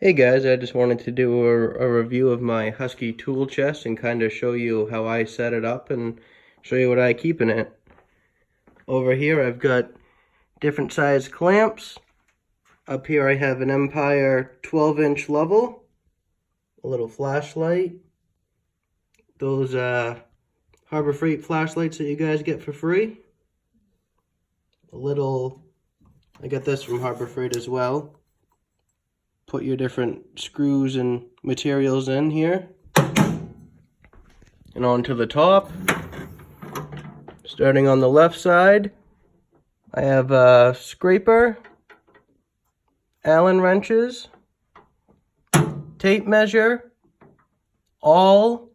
Hey guys, I just wanted to do a review of my Husky tool chest and kind of show you how I set it up and show you what I keep in it. Over here I've got different size clamps. Up here I have an Empire 12-inch level, a little flashlight, those Harbor Freight flashlights that you guys get for free. I got this from Harbor Freight as well. Put your different screws and materials in here. And onto the top. Starting on the left side, I have a scraper, Allen wrenches, tape measure, awl,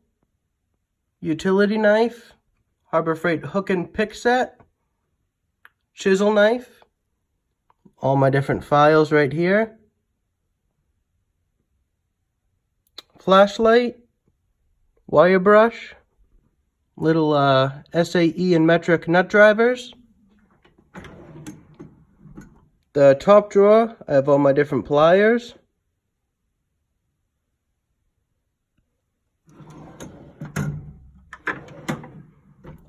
utility knife, Harbor Freight hook and pick set, chisel knife, all my different files right here, flashlight, wire brush, little SAE and metric nut drivers. The top drawer, I have all my different pliers.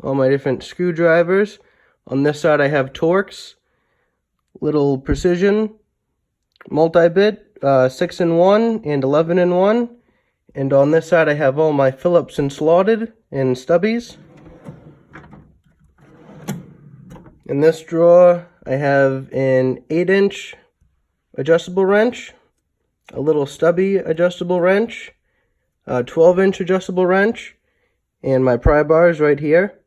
All my different screwdrivers. On this side I have Torx, little precision, multi-bit, 6-in-1 and 11-in-1. And on this side I have all my Phillips and slotted and stubbies. In this drawer I have an 8-inch adjustable wrench, a little stubby adjustable wrench, a 12-inch adjustable wrench, and my pry bars right here.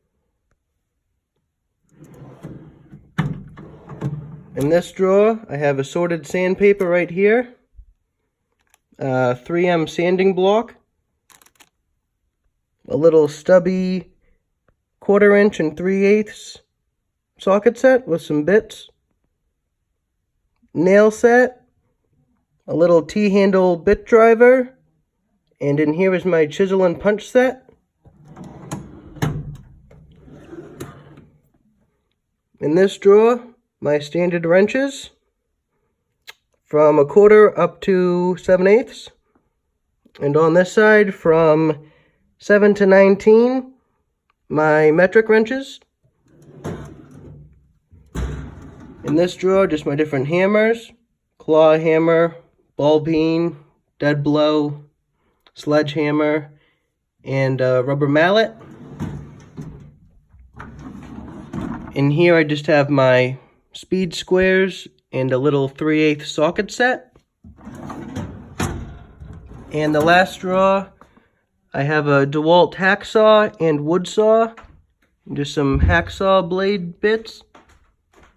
In this drawer I have assorted sandpaper right here, 3M sanding block, a little stubby 1/4-inch and 3/8 socket set with some bits, nail set, a little T-handle bit driver, and in here is my chisel and punch set. In this drawer, my standard wrenches from 1/4 up to 7/8, and on this side from 7 to 19, my metric wrenches. In this drawer, just my different hammers, claw hammer, ball peen, dead blow, sledgehammer, and a rubber mallet. In here I just have my speed squares and a little 3/8 socket set. And the last drawer, I have a DeWalt hacksaw and wood saw, and just some hacksaw blade bits.